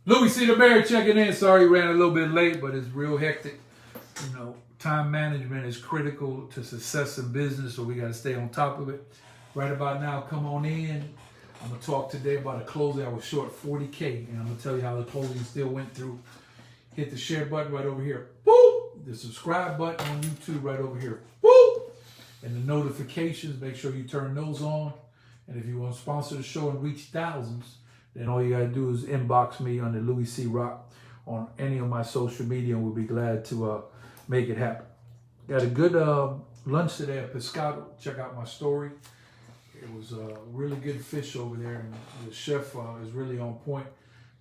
Louie C. the Mayor checking in. Sorry, ran a little bit late, but it's real hectic. You know, time management is critical to success in business, so we got to stay on top of it. Right about now, come on in. I'm going to talk today about a closing. I was short 40K, and I'm going to tell you how the closing still went through. Hit the share button right over here. Boop! The subscribe button on YouTube right over here. Boop! And the notifications, make sure you turn those on. And if you want to sponsor the show and reach thousands, then all you got to do is inbox me on the Louie C. Rock on any of my social media, and we'll be glad to make it happen. Got a good lunch today at Pescado. Check out my story. It was really good fish over there, and the chef is really on point.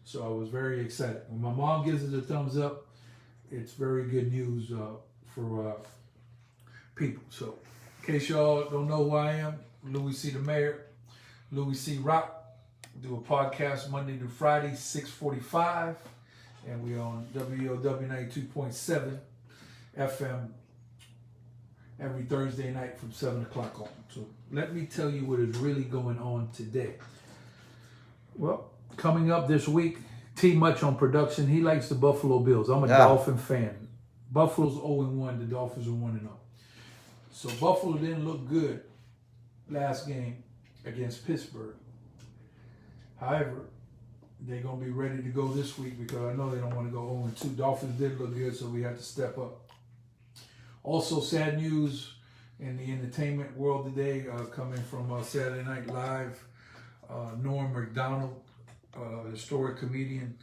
So I was very excited. When my mom gives it a thumbs up, it's very good news for people. So in case y'all don't know who I am, Louie C. the Mayor, Louie C. Rock. Do a podcast Monday to Friday, 6:45, and we're on WOW 92.7 FM every Thursday night from 7 o'clock on. So let me tell you what is really going on today. Well, coming up this week, T Much on production. He likes the Buffalo Bills. I'm a Dolphin fan. Buffalo's 0-1. The Dolphins are 1-0. So Buffalo didn't look good last game against Pittsburgh. However, they're going to be ready to go this week because I know they don't want to go 0-2. Dolphins did look good, so we had to step up. Also, sad news in the entertainment world today coming from Saturday Night Live. Norm Macdonald, historic comedian,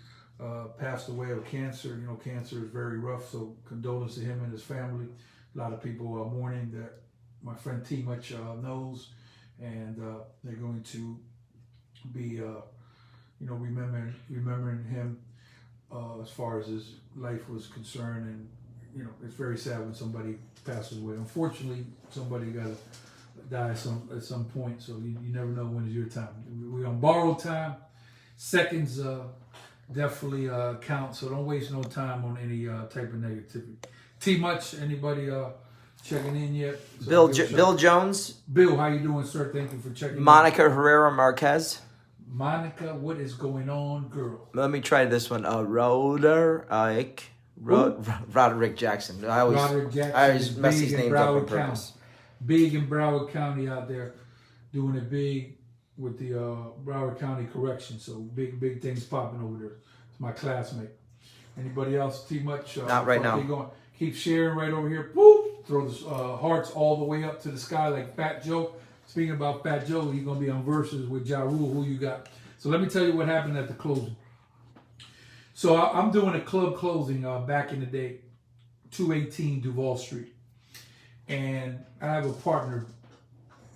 passed away of cancer. You know, cancer is very rough, so condolences to him and his family. A lot of people are mourning that my friend T Much knows, and they're going to be remembering him as far as his life was concerned. And it's very sad when somebody passes away. Unfortunately, somebody got to die at some point, so you never know when is your time. We're on borrowed time. Seconds definitely count, so don't waste no time on any type of negativity. T Much, anybody checking in yet? So Bill Jones. Bill, how you doing, sir? Thank you for checking Monica in. Herrera Marquez. Monica, what is going on, girl? Let me try this one. Roderick Jackson. Roderick Jackson. I always mess these names up on purpose. Big in Broward County out there, doing it big with the Broward County Correction. So big things popping over there. It's my classmate. Anybody else? T Much? Not right now. Keep sharing right over here. Boop! Throw the hearts all the way up to the sky like Fat Joe. Speaking about Fat Joe, he's going to be on Versus with Ja Rule. Who you got? So let me tell you what happened at the closing. So I'm doing a club closing back in the day, 218 Duval Street. And I have a partner.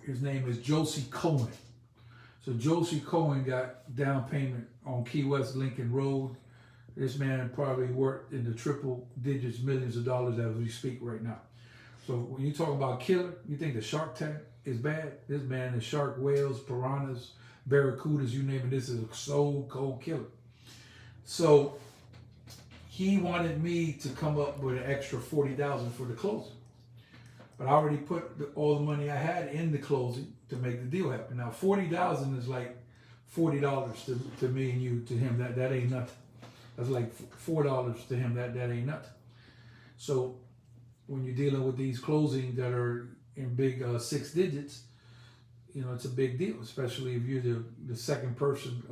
His name is Josie Cohen. So Josie Cohen got down payment on Key West Lincoln Road. This man probably worked in the triple digits, millions of dollars as we speak right now. So when you talk about killer, you think the Shark Tank is bad? This man is shark, whales, piranhas, barracudas, you name it. This is a so cold killer. So he wanted me to come up with an extra $40,000 for the closing. But I already put all the money I had in the closing to make the deal happen. Now $40,000 is like $40 to me and you, to him. That ain't nothing. That's like $4 to him. That ain't nothing. So when you're dealing with these closings that are in big 6 digits, it's a big deal, especially if you're the second person.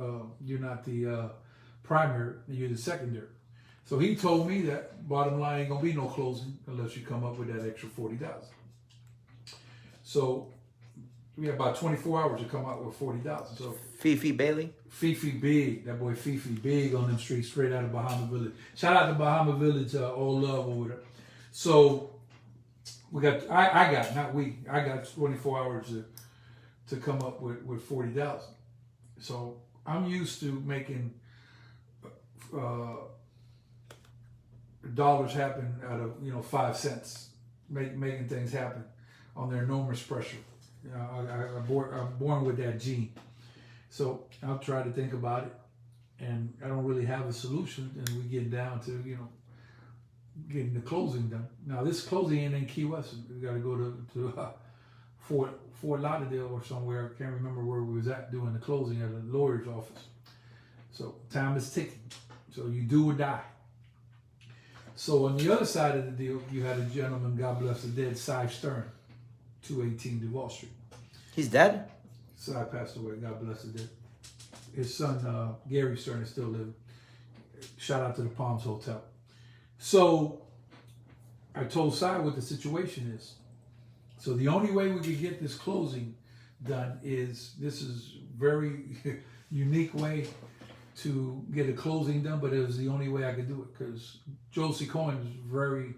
You're not the primary, you're the secondary. So he told me that bottom line ain't gonna be no closing unless you come up with that extra $40,000. So we have about 24 hours to come out with $40,000. So Fifi Bailey. Fifi big, that boy Fifi big on them streets, straight out of Bahama Village. Shout out to Bahama Village, all love over there. So I got 24 hours to come up with $40,000. So I'm used to making dollars happen out of 5 cents, making things happen on their enormous pressure. I'm born with that gene. So I'll try to think about it, and I don't really have a solution, and we get down to getting the closing done. Now this closing ain't in Key West. We got to go to Fort Lauderdale or somewhere. I can't remember where we was at doing the closing at a lawyer's office. So time is ticking. So you do or die. So on the other side of the deal, you had a gentleman, God bless the dead, Cy Stern, 218 Duval Street. He's dead? Cy passed away, God bless the dead. His son, Gary Stern, is still living. Shout out to the Palms Hotel. So I told Cy what the situation is. So the only way we could get this closing done is, this is very unique way to get a closing done, but it was the only way I could do it because Josie Cohen is very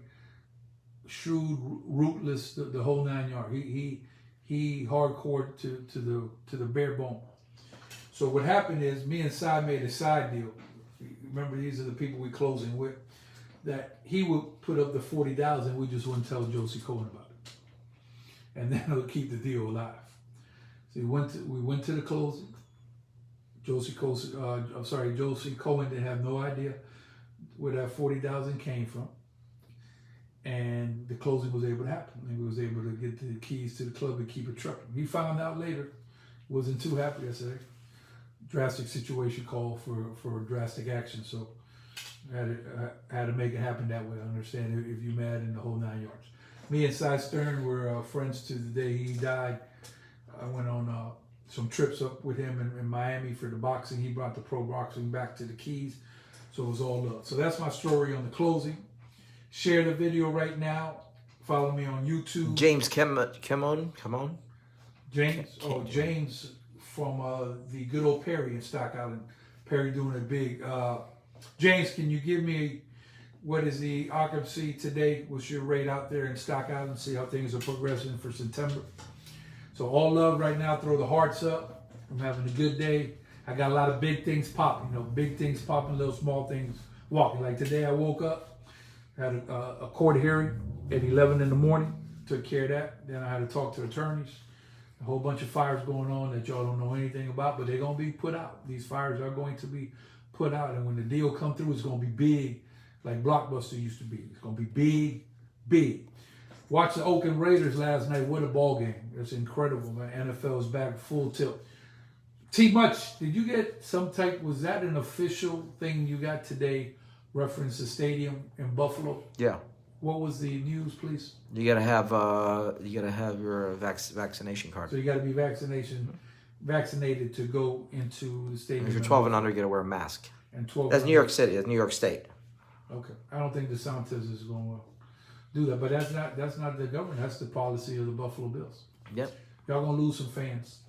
shrewd, rootless, the whole 9 yards. He hardcore to the bare bone. So what happened is, me and Cy made a side deal. Remember, these are the people we're closing with. That he would put up the $40,000, we just wouldn't tell Josie Cohen about it, and then it would keep the deal alive. So we went to the closing. Josie Cohen didn't have no idea where that $40,000 came from, and the closing was able to happen. And we was able to get the keys to the club and keep it trucking. He found out later, wasn't too happy yesterday. Drastic situation called for drastic action, so I had to make it happen that way. I understand if you're mad in the whole 9 yards. Me and Cy Stern were friends to the day he died. I went on some trips up with him in Miami for the boxing. He brought the pro boxing back to the Keys, so it was all love. So that's my story on the closing. Share the video right now. Follow me on YouTube. James, come on. James, James from the good old Perry in Stock Island. Perry doing it big. James, can you give me what is the occupancy today? What's your rate out there in Stock Island? See how things are progressing for September. So all love right now. Throw the hearts up. I'm having a good day. I got a lot of big things popping. Big things popping, little small things walking. Like today I woke up, had a court hearing at 11 in the morning. Took care of that. Then I had to talk to attorneys. A whole bunch of fires going on that y'all don't know anything about, but they're going to be put out. These fires are going to be put out, and when the deal come through, it's going to be big, like Blockbuster used to be. It's going to be big, big. Watch the Oakland Raiders last night. What a ball game. It's incredible, man. NFL is back full tilt. T-Much, did you get some type, was that an official thing you got today, reference the stadium in Buffalo? Yeah. What was the news, please? You gotta have your vaccination card. So you got to be vaccinated to go into the stadium. If you're 12 and under, you gotta wear a mask. And 12. That's New York City. That's New York State. Okay, I don't think DeSantis is going to do that, but that's not the government. That's the policy of the Buffalo Bills. Yep. Y'all gonna lose some fans,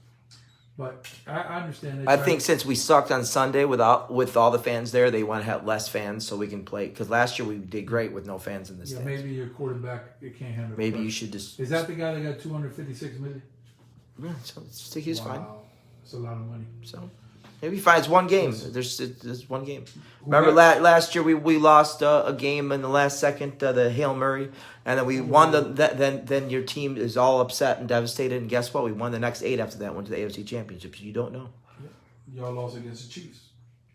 but I understand. I think since we sucked on Sunday with all the fans there, they want to have less fans so we can play. Because last year we did great with no fans in the stands. Maybe your quarterback it can't handle. Maybe you should just. Is that the guy that got $256 million? Yeah, so he's fine. That's a lot of money. So maybe fine. It's one game. There's one game. Remember last year we lost a game in the last second, the Hail Murray, and then we won then your team is all upset and devastated. And guess what? We won the next 8 after that. Went to the AFC Championship. You don't know. Y'all lost against the Chiefs,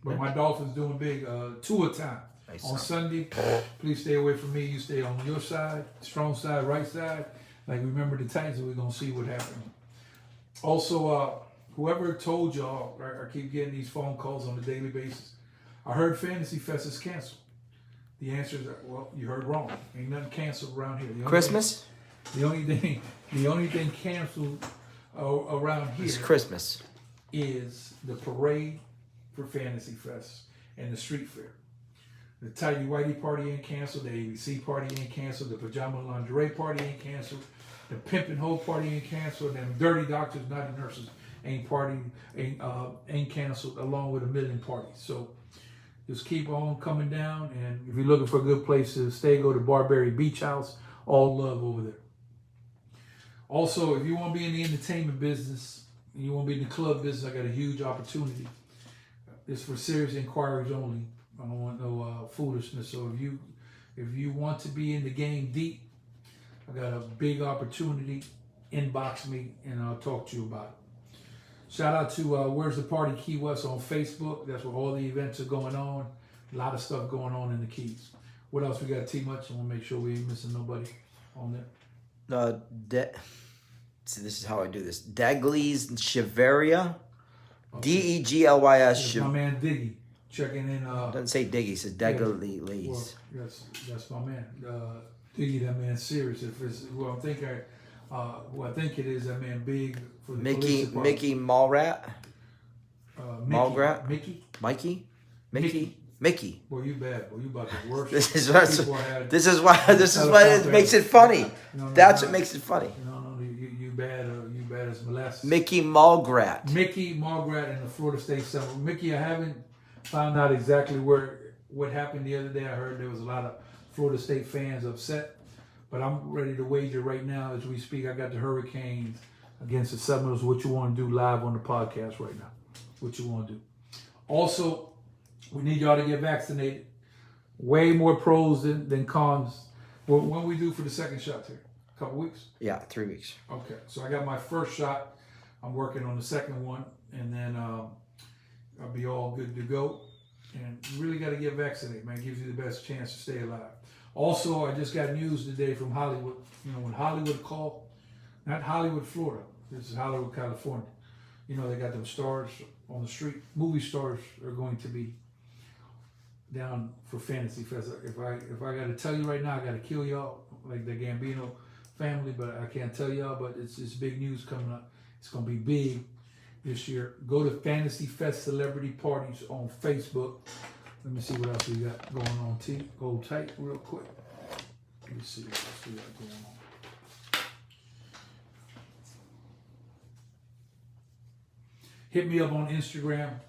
but my Dolphins doing big. 2 a time on Sunday. Please stay away from me. You stay on your side, strong side, right side. Like remember the Titans. We're gonna see what happens. Also, whoever told y'all, I keep getting these phone calls on a daily basis. I heard Fantasy Fest is canceled. The answer is, well, you heard wrong. Ain't nothing canceled around here. Christmas? The only thing canceled around here is Christmas. Is the parade for Fantasy Fest and the street fair. The Tidy Whitey party ain't canceled. The ABC party ain't canceled. The Pajama Lingerie party ain't canceled. The Pimp and Hoe party ain't canceled. And Dirty Doctors, Naughty Nurses ain't canceled, along with a million parties. So just keep on coming down, and if you're looking for a good place to stay, go to Barberry Beach House. All love over there. Also, if you want to be in the entertainment business, you want to be in the club business, I got a huge opportunity. It's for serious inquiries only. I don't want no foolishness. So if you want to be in the game deep, I got a big opportunity. Inbox me and I'll talk to you about it. Shout out to Where's the Party Key West on Facebook. That's where all the events are going on. A lot of stuff going on in the Keys. What else we got? T-Much. I want to make sure we ain't missing nobody on there. See, this is how I do this. Degleys Cheveria. Deglys. My man Diggy. checking in. Doesn't say Diggy, it says Deggy Lees. Well, that's my man. Diggy, that man serious. If it's well, I think it is. That man big for the police department. Mickey Mallrat. Mallrat. Mickey. Boy, you bad. Boy, you about the worst. This is why it makes it funny. That's what makes it funny. No, you bad. You bad as molasses. Mickey Mallrat. Mickey Mallrat in the Florida State Summer. Mickey, I haven't found out exactly what happened the other day. I heard there was a lot of Florida State fans upset, but I'm ready to wager right now as we speak. I got the Hurricanes against the Seminoles. What you want to do live on the podcast right now? What you want to do? Also, we need y'all to get vaccinated. Way more pros than cons. Well, when we do for the second shot here? A couple weeks? Yeah, 3 weeks. Okay, so I got my first shot. I'm working on the second one, and then I'll be all good to go. And you really got to get vaccinated, man. It gives you the best chance to stay alive. Also, I just got news today from Hollywood. You know, when Hollywood called, not Hollywood, Florida. This is Hollywood, California. You know, they got them stars on the street. Movie stars are going to be down for Fantasy Fest. If I got to tell you right now, I got to kill y'all, like the Gambino family, but I can't tell y'all, but it's big news coming up. It's going to be big this year. Go to Fantasy Fest Celebrity Parties on Facebook. Let me see what else we got going on. Hold tight real quick. Let me see what else we got going on. Hit me up on Instagram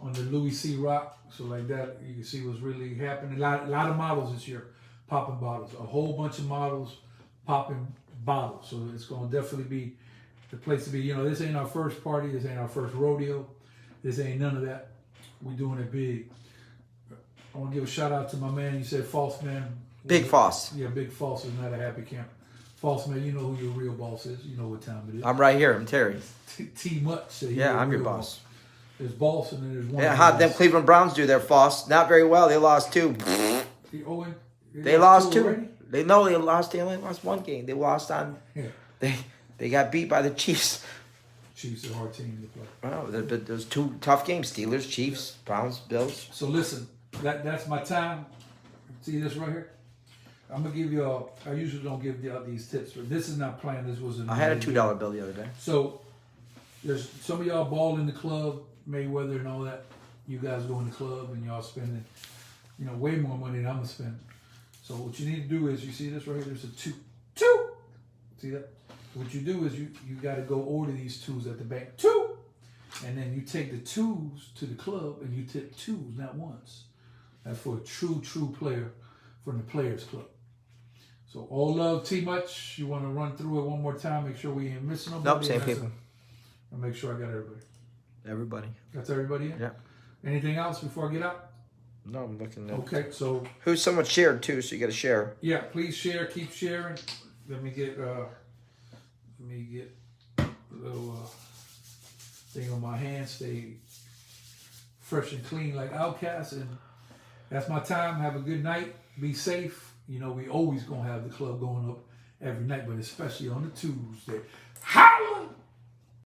on the Louie C Rock. So like that, you can see what's really happening. A lot of models this year popping bottles. A whole bunch of models popping bottles. So it's going to definitely be the place to be. You know, this ain't our first party. This ain't our first rodeo. This ain't none of that. We're doing it big. I want to give a shout out to my man. You said False Man. Big Foss. Yeah, Big False is not a happy camper. False Man, you know who your real boss is. You know what time it is. I'm right here. I'm Terry. T Much. Yeah, I'm your boss. There's boss and then there's one. Yeah, how them Cleveland Browns do their Foss? Not very well. They lost 2. They lost 2. Already? They only lost one game. They lost on. Yeah. They got beat by the Chiefs. Chiefs are a hard team to play. Wow, those 2 tough games: Steelers, Chiefs, Browns, Bills. So listen, that's my time. See this right here? I'm gonna give you I usually don't give out these tips, but this is not planned. This was I had a $2 bill the other day. So there's some of y'all ball in the club, Mayweather and all that. You guys go in the club and y'all spending, way more money than I'm gonna spend. So what you need to do is, you see this right here? There's a 2. See that? What you do is you got to go order these 2s at the bank. 2, and then you take the 2s to the club and you tip 2s, not once. That's for a true player from the Players Club. So all love, T Much. You want to run through it one more time? Make sure we ain't missing nobody. Nope, same people. I'll make sure I got everybody. Everybody. That's everybody in? Yeah. Anything else before I get out? No, I'm looking at. Okay, so. Who's someone shared too, so you got to share. Yeah, please share. Keep sharing. Let me get a little thing on my hands. Stay fresh and clean like Outcast. And that's my time. Have a good night. Be safe. We always going to have the club going up every night, but especially on the Tuesday. Holla!